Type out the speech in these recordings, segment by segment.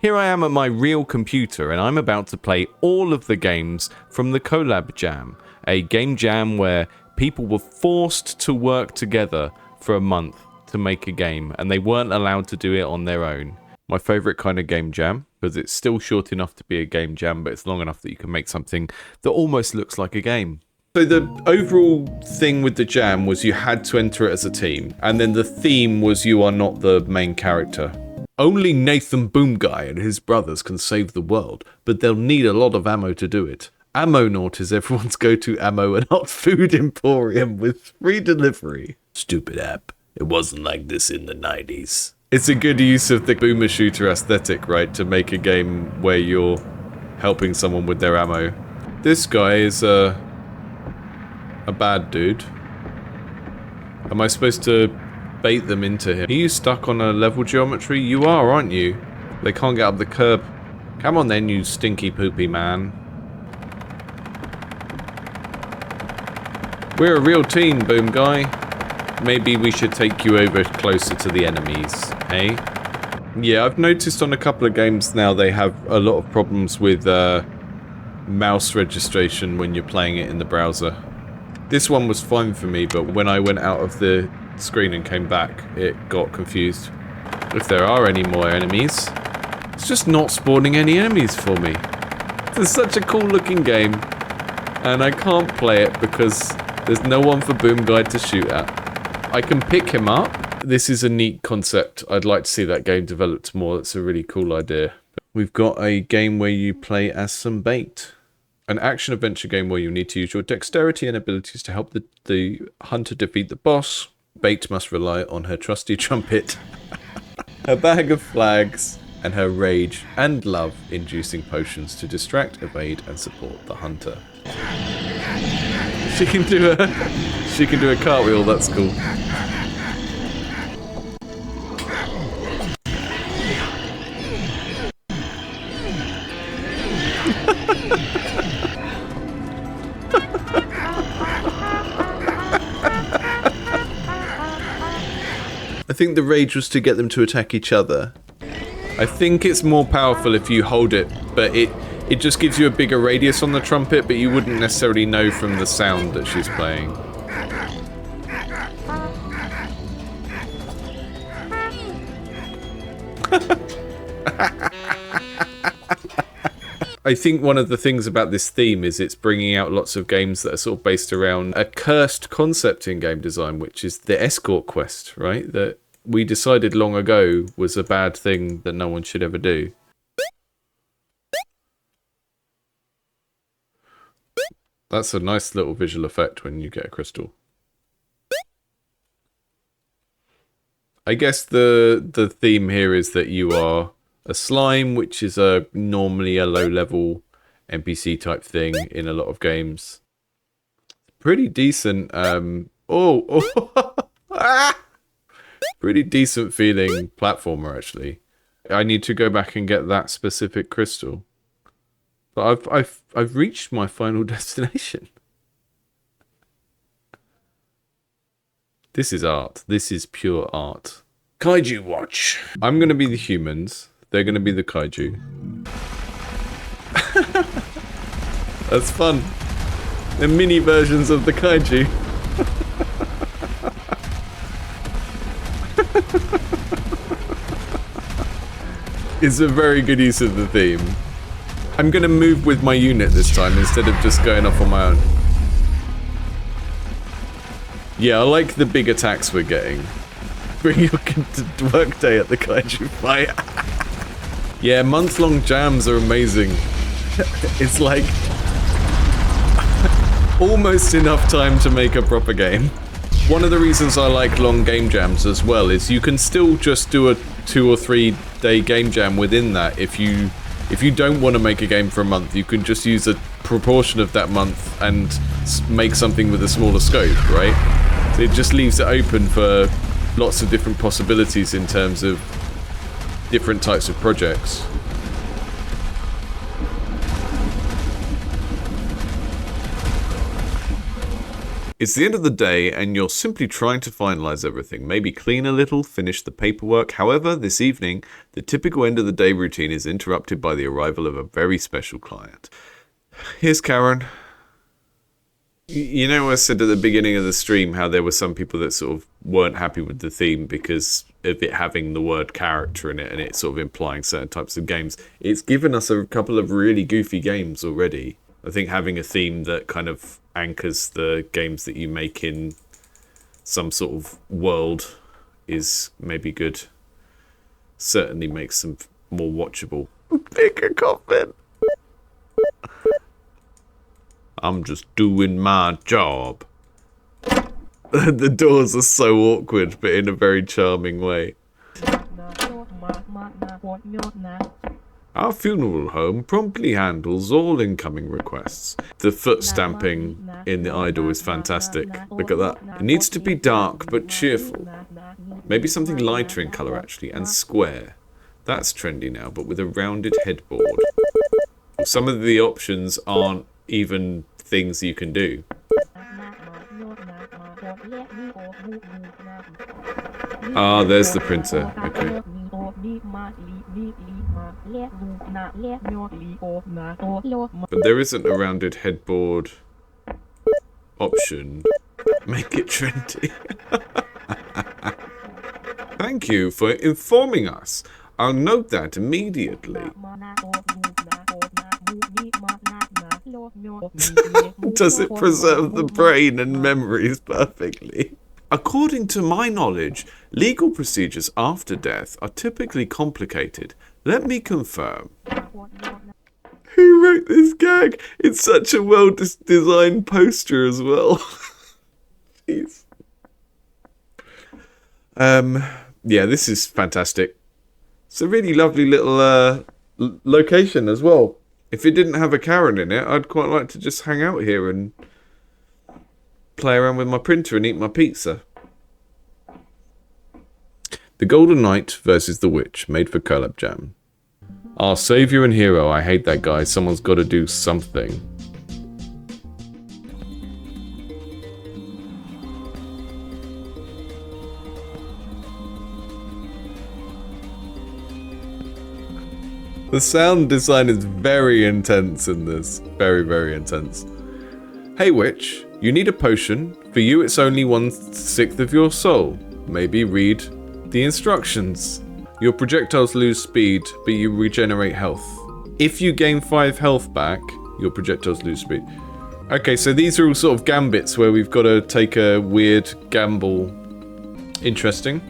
Here I am at my real computer and I'm about to play all of the games from the CollabJam, a game jam where people were forced to work together for a month to make a game and they weren't allowed to do it on their own. My favourite kind of game jam, because it's still short enough to be a game jam, but it's long enough that you can make something that almost looks like a game. So the overall thing with the jam was you had to enter it as a team, and then the theme was you are not the main character. Only Nathan Boomguy and his brothers can save the world, but they'll need a lot of ammo to do it. Ammonaut is everyone's go-to ammo and hot food emporium with free delivery. Stupid app. It wasn't like this in the 90s. It's a good use of the boomer shooter aesthetic, right, to make a game where you're helping someone with their ammo. This guy is a bad dude. Am I supposed to bait them into him? Are you stuck on a level geometry? You are, aren't you? They can't get up the curb. Come on then, you stinky poopy man. We're a real team, Boom Guy. Maybe we should take you over closer to the enemies, eh? Yeah, I've noticed on a couple of games now they have a lot of problems with mouse registration when you're playing it in the browser. This one was fine for me, but when I went out of the screen and came back, it got confused. If there are any more enemies, it's just not spawning any enemies for me. It's such a cool looking game, and I can't play it because there's no one for Boom Guy to shoot at. I can pick him up. This is a neat concept. I'd like to see that game developed more. It's a really cool idea. We've got a game where you play as some bait. An action-adventure game where you need to use your dexterity and abilities to help the hunter defeat the boss. Bait must rely on her trusty trumpet, her bag of flags, and her rage and love-inducing potions to distract, evade, and support the hunter. She can do a cartwheel, that's cool. I think the rage was to get them to attack each other. I think it's more powerful if you hold it, but it just gives you a bigger radius on the trumpet, but you wouldn't necessarily know from the sound that she's playing. I think one of the things about this theme is it's bringing out lots of games that are sort of based around a cursed concept in game design, which is the escort quest, right? That we decided long ago was a bad thing that no one should ever do. That's a nice little visual effect when you get a crystal. I guess the theme here is that you are a slime, which is normally a low-level NPC type thing in a lot of games. Pretty decent. Pretty decent feeling platformer, actually. I need to go back and get that specific crystal. But I've reached my final destination. This is art. This is pure art. Kaiju Watch. I'm gonna be the humans. They're gonna be the kaiju. That's fun. They're mini versions of the kaiju. It's a very good use of the theme. I'm gonna move with my unit this time instead of just going off on my own. Yeah, I like the big attacks we're getting. Bring your work day at the kaiju fight. Yeah, month-long jams are amazing. It's like almost enough time to make a proper game. One of the reasons I like long game jams as well is you can still just do a 2 or 3 day game jam within that. If you don't want to make a game for a month, you can just use a proportion of that month and make something with a smaller scope, right? So it just leaves it open for lots of different possibilities in terms of different types of projects. It's the end of the day and you're simply trying to finalize everything. Maybe clean a little, finish the paperwork. However, this evening, the typical end of the day routine is interrupted by the arrival of a very special client. Here's Karen. You know, I said at the beginning of the stream how there were some people that sort of weren't happy with the theme because of it having the word character in it and it sort of implying certain types of games. It's given us a couple of really goofy games already. I think having a theme that kind of anchors the games that you make in some sort of world is maybe good. Certainly makes them more watchable. Pick a coffin. I'm just doing my job. The doors are so awkward, but in a very charming way. Our funeral home promptly handles all incoming requests. The foot stamping in the idol is fantastic. Look at that. It needs to be dark but cheerful. Maybe something lighter in colour actually, and square. That's trendy now, but with a rounded headboard. Some of the options aren't even things you can do. Ah, there's the printer. Okay. But there isn't a rounded headboard option. Make it trendy. Thank you for informing us. I'll note that immediately. Does it preserve the brain and memories perfectly? According to my knowledge, legal procedures after death are typically complicated. Let me confirm. Who wrote this gag? It's such a well-designed poster as well. Jeez. Yeah, this is fantastic. It's a really lovely little location as well. If it didn't have a Karen in it, I'd quite like to just hang out here and play around with my printer and eat my pizza. The Golden Knight versus the Witch, made for CollabJam. Our saviour and hero, I hate that guy, someone's got to do something. The sound design is very intense in this. Very, very intense. Hey witch, you need a potion. For you it's only 1/6 of your soul. Maybe read the instructions. Your projectiles lose speed, but you regenerate health. If you gain 5 health back, your projectiles lose speed. Okay, so these are all sort of gambits where we've got to take a weird gamble. Interesting.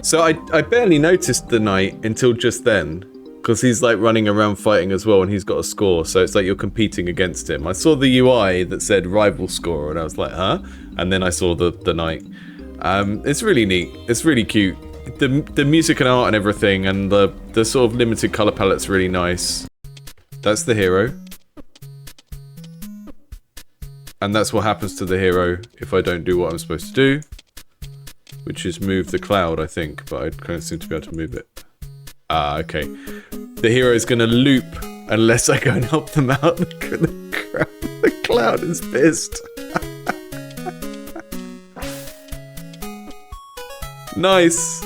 So I barely noticed the knight until just then, because he's like running around fighting as well and he's got a score, so it's like you're competing against him. I saw the UI that said rival score and I was like, huh? And then I saw the knight. It's really neat. It's really cute. The music and art and everything and the sort of limited colour palette's really nice. That's the hero. And that's what happens to the hero if I don't do what I'm supposed to do. Which is move the cloud, I think, but I can't seem to be able to move it. Ah, okay. The hero is going to loop unless I go and help them out. The cloud is pissed. Nice.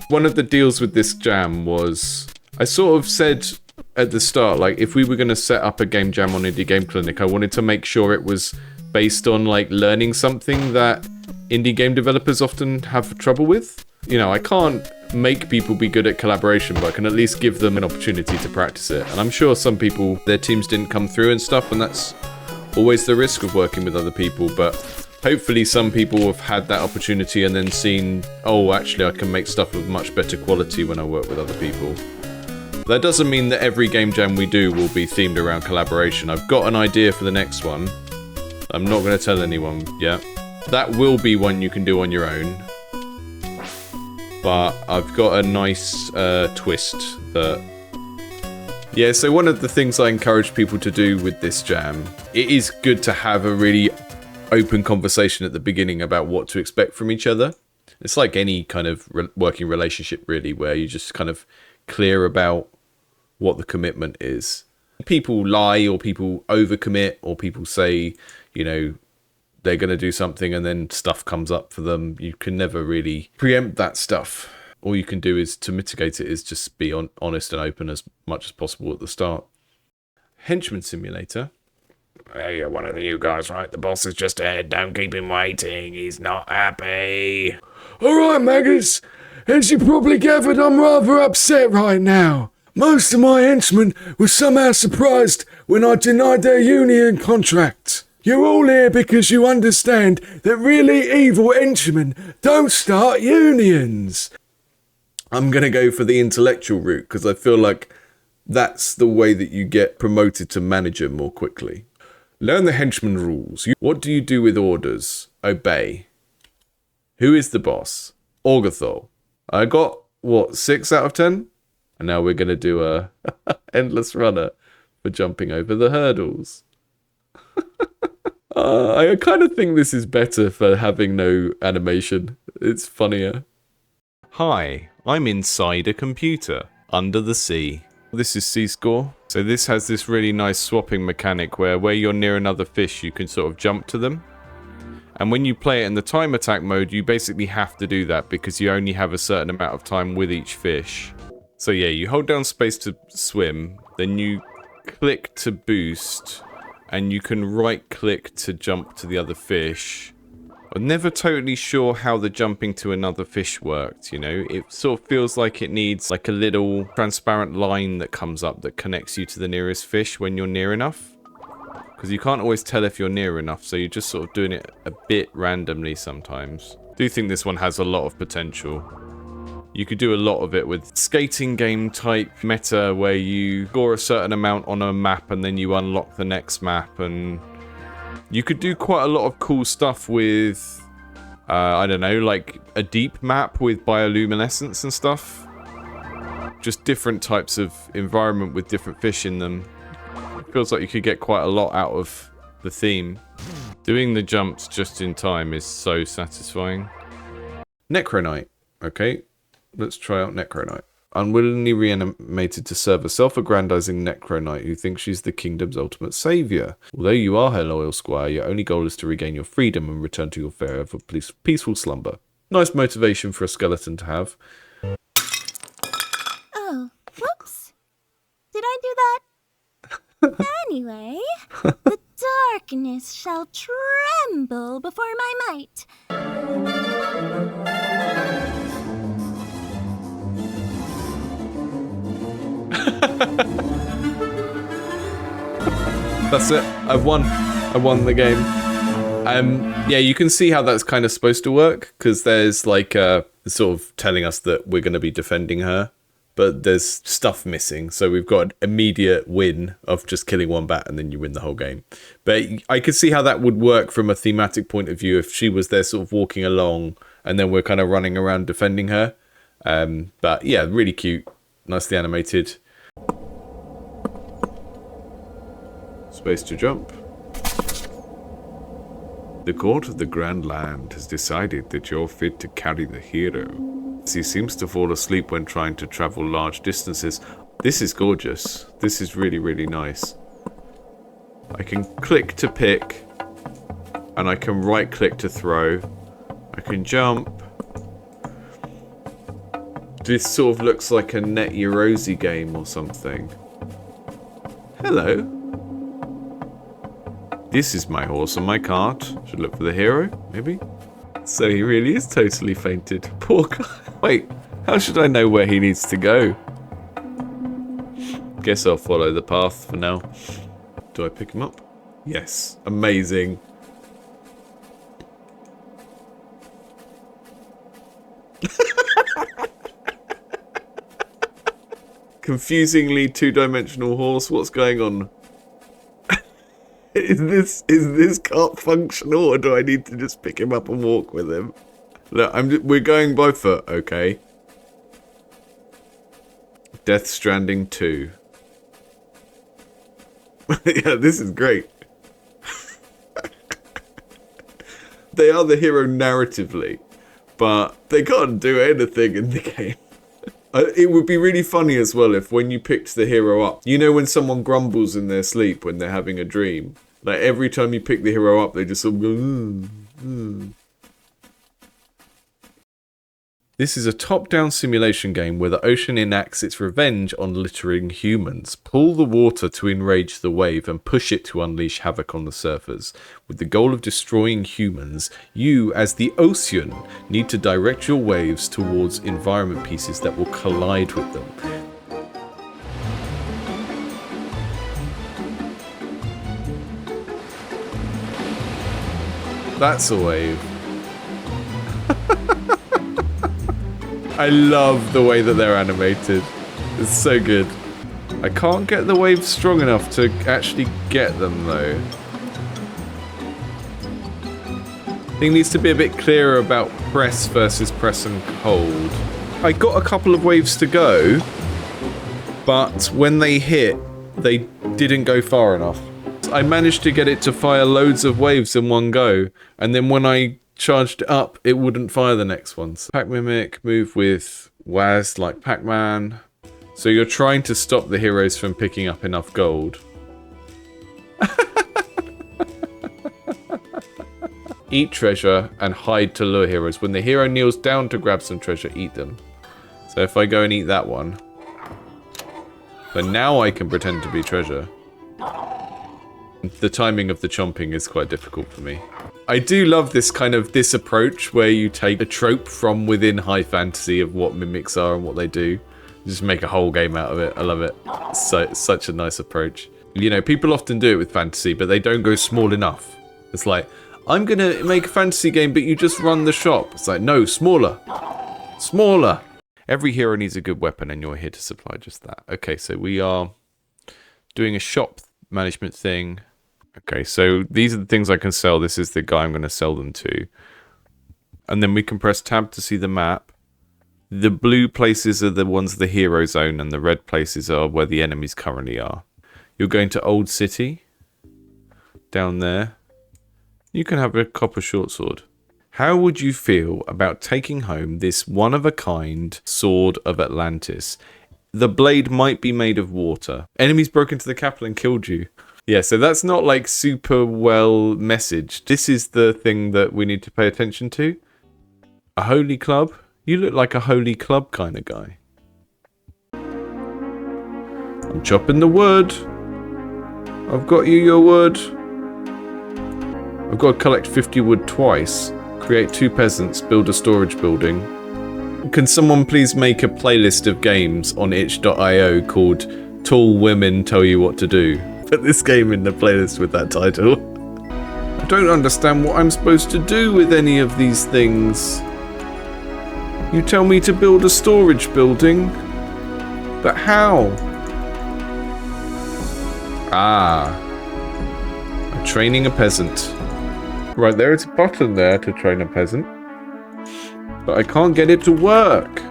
One of the deals with this jam was, I sort of said at the start, like, if we were going to set up a game jam on Indie Game Clinic, I wanted to make sure it was based on, like, learning something that indie game developers often have trouble with. You know, I can't make people be good at collaboration, but I can at least give them an opportunity to practice it. And I'm sure some people, their teams didn't come through and stuff, and that's always the risk of working with other people. But hopefully some people have had that opportunity and then seen, oh, actually I can make stuff of much better quality when I work with other people. That doesn't mean that every game jam we do will be themed around collaboration. I've got an idea for the next one. I'm not going to tell anyone yet. That will be one you can do on your own. But I've got a nice twist that... Yeah, so one of the things I encourage people to do with this jam, it is good to have a really open conversation at the beginning about what to expect from each other. It's like any kind of working relationship, really, where you're just kind of clear about what the commitment is. People lie, or people overcommit, or people say, you know, they're going to do something and then stuff comes up for them. You can never really preempt that stuff. All you can do is to mitigate it is just be honest and open as much as possible at the start. Henchman Simulator. Hey, you're one of the new guys, right? The boss is just ahead. Don't keep him waiting. He's not happy. Alright, Magus. As you probably gathered, I'm rather upset right now. Most of my henchmen were somehow surprised when I denied their union contract. You're all here because you understand that really evil henchmen don't start unions. I'm going to go for the intellectual route because I feel like that's the way that you get promoted to manager more quickly. Learn the henchman rules. What do you do with orders? Obey. Who is the boss? Orgothol. I got, what, 6 out of 10? And now we're going to do a endless runner for jumping over the hurdles. I kind of think this is better for having no animation. It's funnier. Hi, I'm inside a computer, under the sea. This is SeaScore. So this has this really nice swapping mechanic where you're near another fish, you can sort of jump to them. And when you play it in the time attack mode, you basically have to do that because you only have a certain amount of time with each fish. So yeah, you hold down space to swim, then you click to boost, and you can right click to jump to the other fish. I'm never totally sure how the jumping to another fish worked, you know? It sort of feels like it needs like a little transparent line that comes up that connects you to the nearest fish when you're near enough. Because you can't always tell if you're near enough, so you're just sort of doing it a bit randomly sometimes. I do think this one has a lot of potential. You could do a lot of it with skating game type meta where you score a certain amount on a map and then you unlock the next map, and you could do quite a lot of cool stuff with, I don't know, like a deep map with bioluminescence and stuff. Just different types of environment with different fish in them. It feels like you could get quite a lot out of the theme. Doing the jumps just in time is so satisfying. Necroknight. Okay. Let's try out Necroknight. Unwillingly reanimated to serve a self-aggrandizing Necroknight who thinks she's the kingdom's ultimate savior. Although you are her loyal squire, your only goal is to regain your freedom and return to your forever peaceful slumber. Nice motivation for a skeleton to have. Oh, whoops. Did I do that? Anyway, the darkness shall tremble before my might. That's it. I've won. I won the game. Yeah, you can see how that's kind of supposed to work, because there's like sort of telling us that we're going to be defending her, but there's stuff missing. So we've got an immediate win of just killing one bat and then you win the whole game. But I could see how that would work from a thematic point of view if she was there sort of walking along and then we're kind of running around defending her. But yeah, really cute. Nicely animated. Space to jump. The court of the Grand Land has decided that you're fit to carry the hero. He seems to fall asleep when trying to travel large distances. This is gorgeous. This is really, really nice. I can click to pick, and I can right click to throw. I can jump. This sort of looks like a Net Eurosy game or something. Hello. This is my horse and my cart. Should look for the hero, maybe? So he really is totally fainted. Poor guy. Wait, how should I know where he needs to go? Guess I'll follow the path for now. Do I pick him up? Yes. Amazing. Confusingly two-dimensional horse. What's going on? Is this cart functional, or do I need to just pick him up and walk with him? Look, we're going by foot, okay? Death Stranding 2. Yeah, this is great. They are the hero narratively, but they can't do anything in the game. It would be really funny as well if when you picked the hero up, you know when someone grumbles in their sleep when they're having a dream? Like every time you pick the hero up, they just sort of go, This is a top-down simulation game where the ocean enacts its revenge on littering humans. Pull the water to enrage the wave and push it to unleash havoc on the surfers. With the goal of destroying humans, you, as the ocean, need to direct your waves towards environment pieces that will collide with them. That's a wave. I love the way that they're animated. It's so good. I can't get the waves strong enough to actually get them though. I think it needs to be a bit clearer about press versus press and hold. I got a couple of waves to go, but when they hit, they didn't go far enough. I managed to get it to fire loads of waves in one go, and then when I charged it up, it wouldn't fire the next ones. Pac-Mimic, move with Waz like Pac-Man. So you're trying to stop the heroes from picking up enough gold. Eat treasure and hide to lure heroes. When the hero kneels down to grab some treasure, eat them. So if I go and eat that one, but now I can pretend to be treasure. The timing of the chomping is quite difficult for me. I do love this approach where you take a trope from within high fantasy of what mimics are and what they do. Just make a whole game out of it. I love it. It's such a nice approach. You know, people often do it with fantasy, but they don't go small enough. It's like, I'm gonna make a fantasy game, but you just run the shop. It's like, no, smaller. Smaller. Every hero needs a good weapon, and you're here to supply just that. Okay, so we are doing a shop management thing. Okay, so these are the things I can sell. This is the guy I'm going to sell them to. And then we can press tab to see the map. The blue places are the ones the heroes own, and the red places are where the enemies currently are. You're going to Old City. Down there. You can have a copper short sword. How would you feel about taking home this one-of-a-kind Sword of Atlantis? The blade might be made of water. Enemies broke into the capital and killed you. Yeah, so that's not like super well messaged. This is the thing that we need to pay attention to. A holy club? You look like a holy club kind of guy. I'm chopping the wood. I've got you your wood. I've got to collect 50 wood twice. Create 2 peasants, build a storage building. Can someone please make a playlist of games on itch.io called Tall Women Tell You What to Do? Put this game in the playlist with that title. I don't understand what I'm supposed to do with any of these things. You tell me to build a storage building, but how? I'm training a peasant. Right, there is a button there to train a peasant, but I can't get it to work.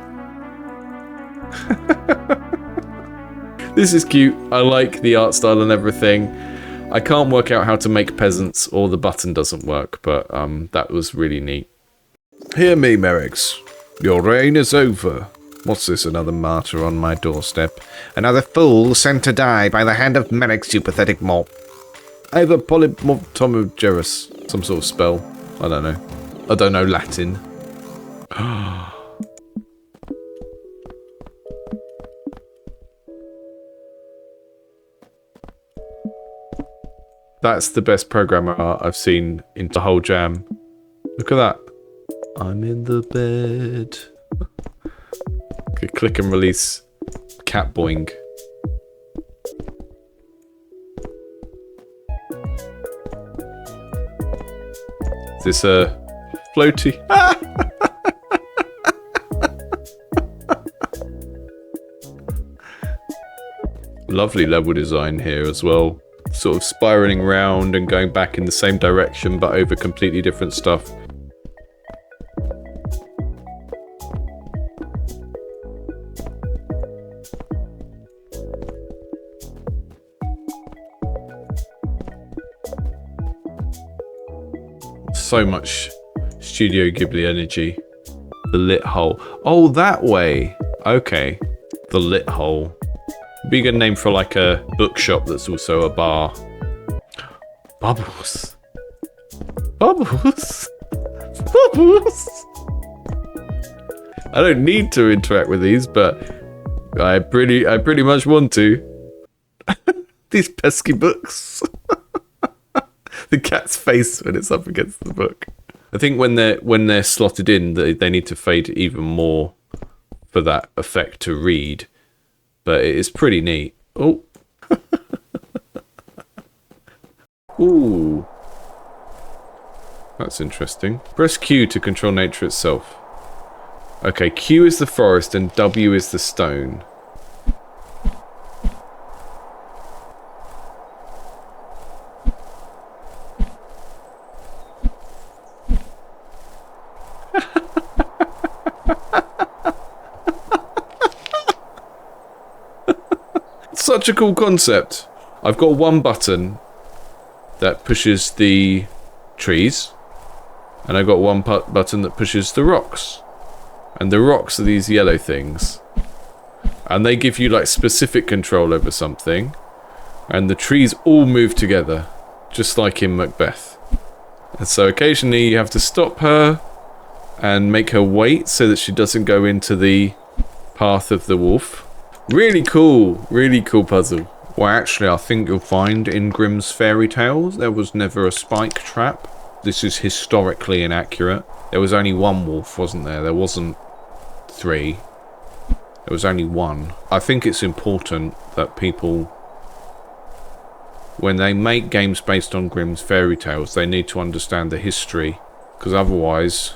This is cute. I like the art style and everything. I can't work out how to make peasants, or the button doesn't work, but that was really neat. Hear me, Merrix. Your reign is over. What's this, another martyr on my doorstep? Another fool sent to die by the hand of Merrix, you pathetic mop. I have a polymorphotomogerus, some sort of spell. I don't know. I don't know Latin. That's the best programmer art I've seen in the whole jam. Look at that. I'm in the bed. Okay, click and release. Cat boing. Is this a floaty? Lovely level design here as well. Sort of spiraling round and going back in the same direction but over completely different stuff. So much Studio Ghibli energy. The lit hole. Oh, that way. Okay. The Lit Hole. Be a good name for like a bookshop that's also a bar. Bubbles. Bubbles. Bubbles. I don't need to interact with these, but I pretty much want to. These pesky books. The cat's face when it's up against the book. I think when they're slotted in, they need to fade even more for that effect to read. But it is pretty neat. Oh. Ooh. That's interesting. Press Q to control nature itself. Okay, Q is the forest and W is the stone. Such a cool concept. I've got one button that pushes the trees, and I've got one button that pushes the rocks. And the rocks are these yellow things. And they give you like specific control over something. And the trees all move together, just like in Macbeth. And so occasionally you have to stop her and make her wait so that she doesn't go into the path of the wolf. Really cool puzzle. Well, actually, I think you'll find in Grimm's fairy tales there was never a spike trap. This is historically inaccurate. There was only one wolf, wasn't there? There wasn't 3. There was only 1. I think it's important that people, when they make games based on Grimm's fairy tales, they need to understand the history, because otherwise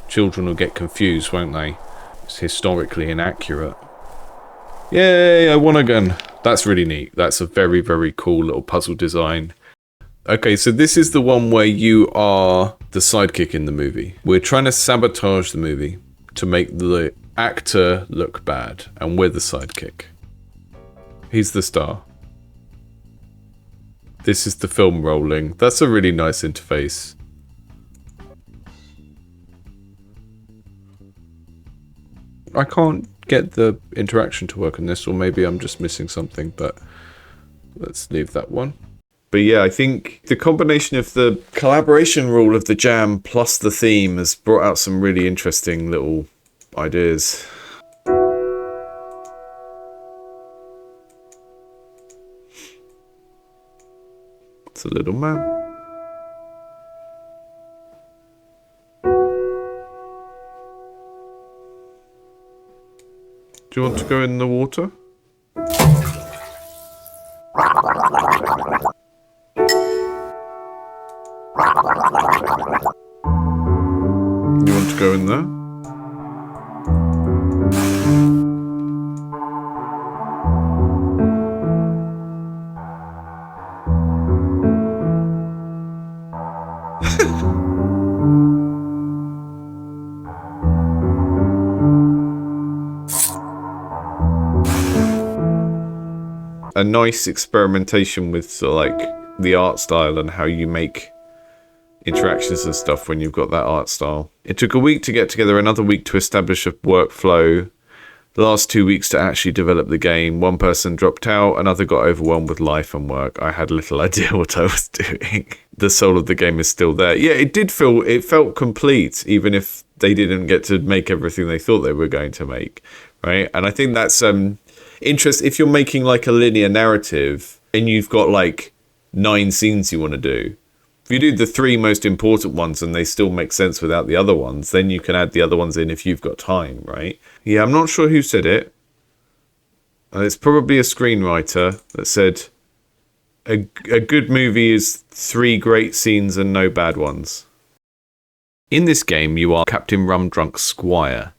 children will get confused, won't they? It's historically inaccurate. Yay, I won again. That's really neat. That's a very, very cool little puzzle design. Okay, so this is the one where you are the sidekick in the movie. We're trying to sabotage the movie to make the actor look bad, and we're the sidekick. He's the star. This is the film rolling. That's a really nice interface. I can't get the interaction to work on this, or maybe I'm just missing something, but let's leave that one. But yeah, I think the combination of the collaboration rule of the jam plus the theme has brought out some really interesting little ideas. It's a little man. Do you want to go in the water? You want to go in there? A nice experimentation with like the art style and how you make interactions and stuff when you've got that art style. It took a week to get together, another week to establish a workflow, the last 2 weeks to actually develop the game. One person dropped out, another got overwhelmed with life and work. I had little idea what I was doing. The soul of the game is still there. Yeah, it felt complete, even if they didn't get to make everything they thought they were going to make, right? And I think that's interesting. If you're making like a linear narrative and you've got like 9 scenes you want to do, if you do the 3 most important ones and they still make sense without the other ones, then you can add the other ones in if you've got time, right? Yeah, I'm not sure who said it. It's probably a screenwriter that said a good movie is 3 great scenes and no bad ones. In this game, you are Captain Rumdrunk's squire.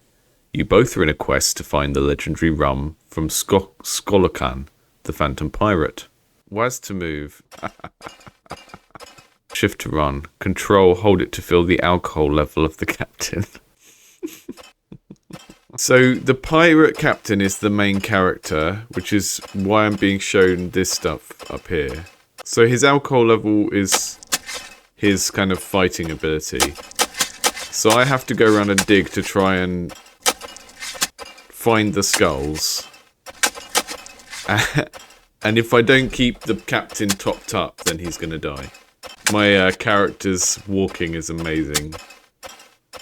You both are in a quest to find the legendary rum from Skolokan, the Phantom Pirate. Was to move. Shift to run. Control, hold it to fill the alcohol level of the captain. So the pirate captain is the main character, which is why I'm being shown this stuff up here. So his alcohol level is his kind of fighting ability. So I have to go around and dig to try and find the skulls. And if I don't keep the captain topped up, then he's gonna die. My character's walking is amazing.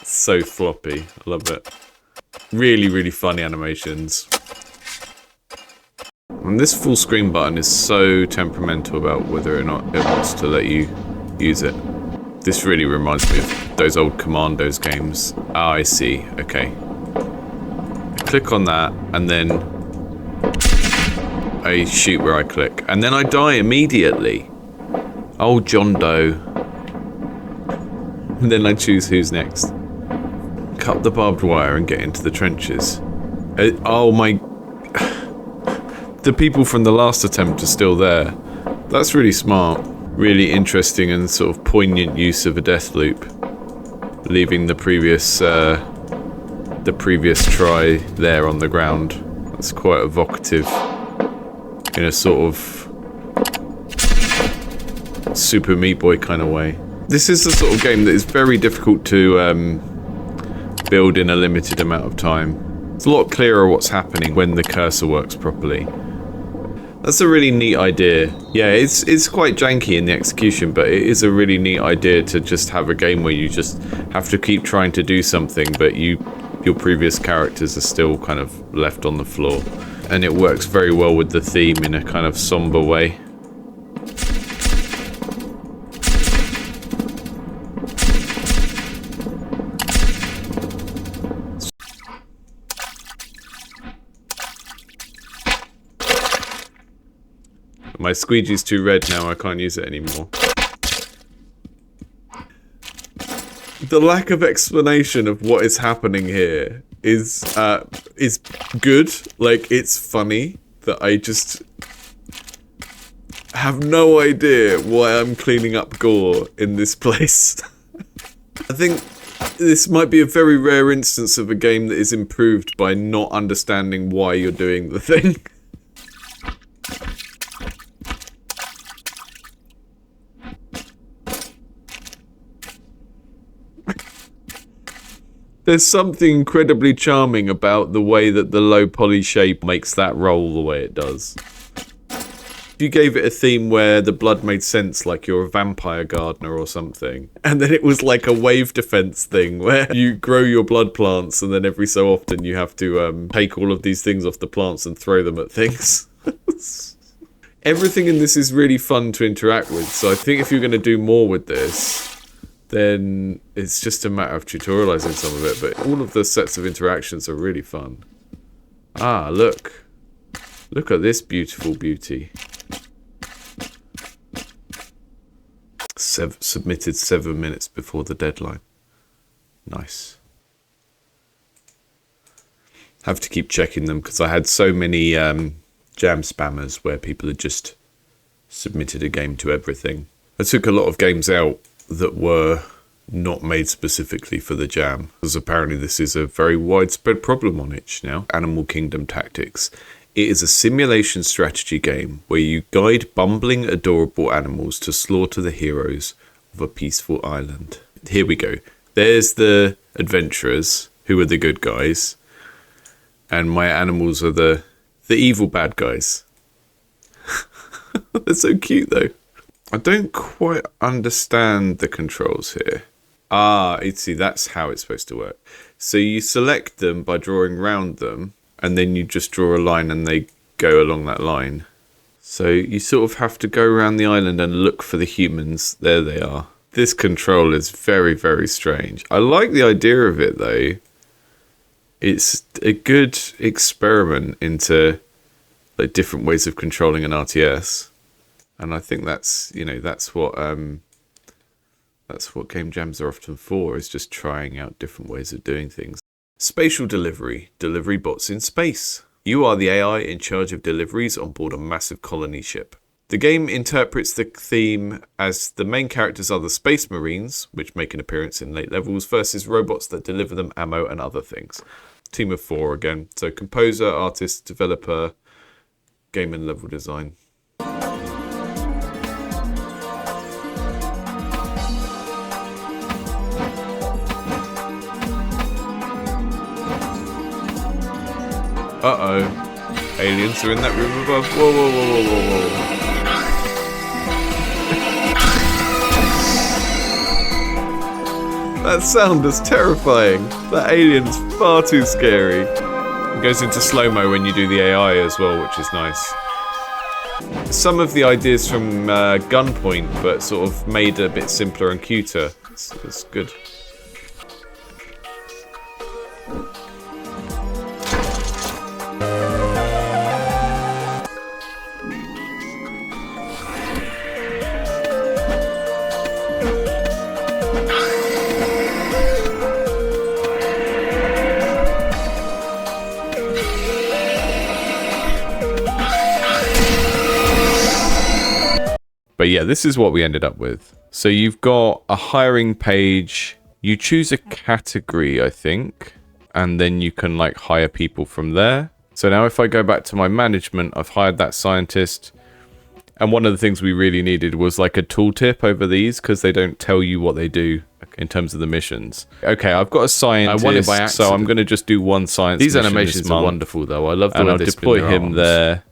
It's so floppy. I love it. Really, really funny animations. And this full screen button is so temperamental about whether or not it wants to let you use it. This really reminds me of those old Commandos games. Ah, I see. Okay. I click on that, and then I shoot where I click. And then I die immediately. Oh, John Doe. And then I choose who's next. Cut the barbed wire and get into the trenches. Oh my... The people from the last attempt are still there. That's really smart. Really interesting and sort of poignant use of a death loop. Leaving the previous try there on the ground. That's quite evocative. In a sort of Super Meat Boy kind of way. This is the sort of game that is very difficult to build in a limited amount of time. It's a lot clearer what's happening when the cursor works properly. That's a really neat idea. Yeah, it's quite janky in the execution, but it is a really neat idea to just have a game where you just have to keep trying to do something, but your previous characters are still kind of left on the floor. And it works very well with the theme in a kind of somber way. My squeegee's too red now, I can't use it anymore. The lack of explanation of what is happening here is good. Like, it's funny that I just have no idea why I'm cleaning up gore in this place. I think this might be a very rare instance of a game that is improved by not understanding why you're doing the thing. There's something incredibly charming about the way that the low poly shape makes that roll the way it does. If you gave it a theme where the blood made sense, like you're a vampire gardener or something, and then it was like a wave defense thing where you grow your blood plants and then every so often you have to take all of these things off the plants and throw them at things. Everything in this is really fun to interact with, so I think if you're going to do more with this, then it's just a matter of tutorializing some of it, but all of the sets of interactions are really fun. Ah, look. Look at this beautiful beauty. Submitted 7 minutes before the deadline. Nice. Have to keep checking them because I had so many jam spammers where people had just submitted a game to everything. I took a lot of games out that were not made specifically for the jam, because apparently this is a very widespread problem on itch now. Animal Kingdom Tactics. It is a simulation strategy game where you guide bumbling, adorable animals to slaughter the heroes of a peaceful island. Here we go. There's the adventurers, who are the good guys, and my animals are the evil bad guys. They're so cute though. I don't quite understand the controls here. Ah, see, that's how it's supposed to work. So you select them by drawing round them, and then you just draw a line and they go along that line. So you sort of have to go around the island and look for the humans. There they are. This control is very, very strange. I like the idea of it though. It's a good experiment into like different ways of controlling an RTS. And I think that's, you know, that's what game jams are often for, is just trying out different ways of doing things. Spacial Delivery, delivery bots in space. You are the AI in charge of deliveries on board a massive colony ship. The game interprets the theme as the main characters are the Space Marines, which make an appearance in late levels, versus robots that deliver them ammo and other things. Team of 4 again. So composer, artist, developer, game and level design. Uh-oh. Aliens are in that room above. Whoa, whoa, whoa, whoa, whoa, whoa. That sound is terrifying. That alien's far too scary. It goes into slow-mo when you do the AI as well, which is nice. Some of the ideas from Gunpoint, but sort of made a bit simpler and cuter. It's good. But yeah, this is what we ended up with. So you've got a hiring page. You choose a category, I think, and then you can like hire people from there. So now if I go back to my management, I've hired that scientist. And one of the things we really needed was like a tooltip over these because they don't tell you what they do in terms of the missions. Okay, I've got a scientist, I won it by accident. so I'm going to just do one science These mission animations this are month. wonderful, though. I love the And way I'll they spin deploy their him arms. there.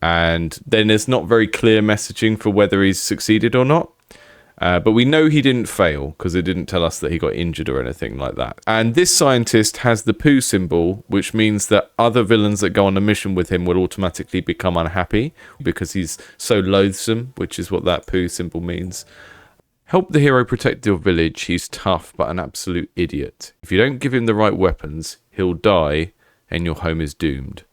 And then there's not very clear messaging for whether he's succeeded or not. But we know he didn't fail because it didn't tell us that he got injured or anything like that. And this scientist has the poo symbol, which means that other villains that go on a mission with him will automatically become unhappy because he's so loathsome, which is what that poo symbol means. Help the hero protect your village. He's tough but an absolute idiot. If you don't give him the right weapons, he'll die and your home is doomed.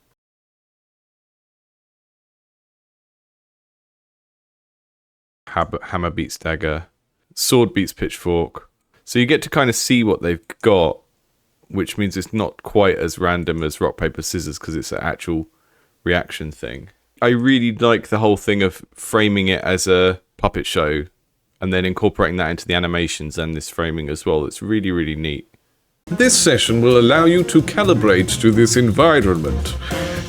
Hammer beats dagger, sword beats pitchfork. So you get to kind of see what they've got, which means it's not quite as random as rock, paper, scissors because it's an actual reaction thing. I really like the whole thing of framing it as a puppet show and then incorporating that into the animations and this framing as well. It's really, really neat. This session will allow you to calibrate to this environment.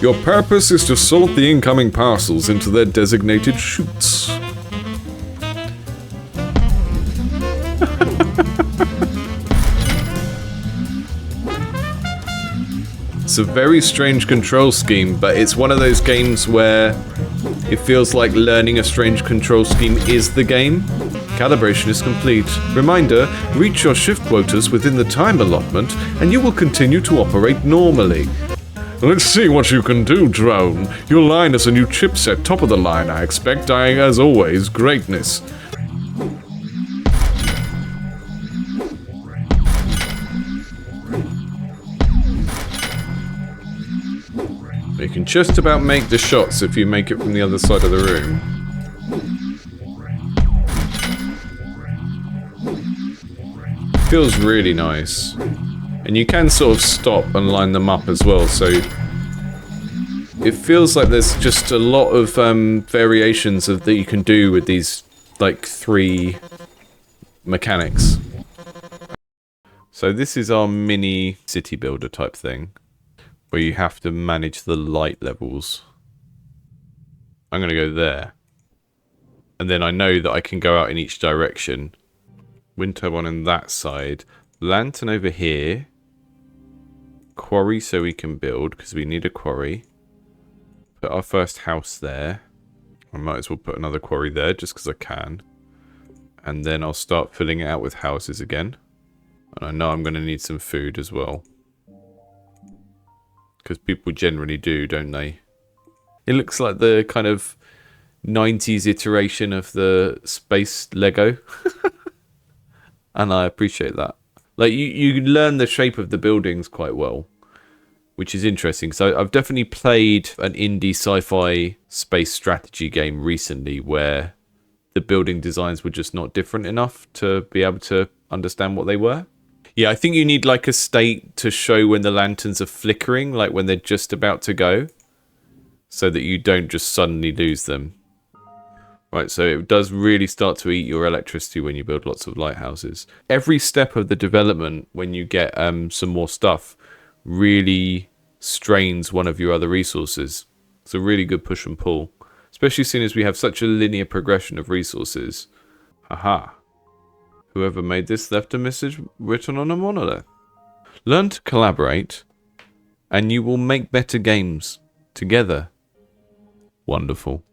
Your purpose is to sort the incoming parcels into their designated chutes. It's a very strange control scheme, but it's one of those games where it feels like learning a strange control scheme is the game. Calibration is complete. Reminder, reach your shift quotas within the time allotment and you will continue to operate normally. Let's see what you can do, drone. Your line is a new chipset, top of the line, I expect. As always, greatness. You can just about make the shots if you make it from the other side of the room. Feels really nice. And you can sort of stop and line them up as well, so it feels like there's just a lot of variations that you can do with these like 3 mechanics. So this is our mini city builder type thing, where you have to manage the light levels. I'm going to go there. And then I know that I can go out in each direction. Wind turbine on that side. Lantern over here. Quarry so we can build, because we need a quarry. Put our first house there. I might as well put another quarry there, just because I can. And then I'll start filling it out with houses again. And I know I'm going to need some food as well. Because people generally do, don't they? It looks like the kind of 90s iteration of the space Lego. And I appreciate that. Like, you learn the shape of the buildings quite well, which is interesting. So I've definitely played an indie sci-fi space strategy game recently where the building designs were just not different enough to be able to understand what they were. Yeah, I think you need like a state to show when the lanterns are flickering, like when they're just about to go, so that you don't just suddenly lose them. Right, so it does really start to eat your electricity when you build lots of lighthouses. Every step of the development, when you get some more stuff, really strains one of your other resources. It's a really good push and pull, especially seeing as we have such a linear progression of resources. Haha. Whoever made this left a message written on a monolith. Learn to collaborate. and you will make better games together. Wonderful.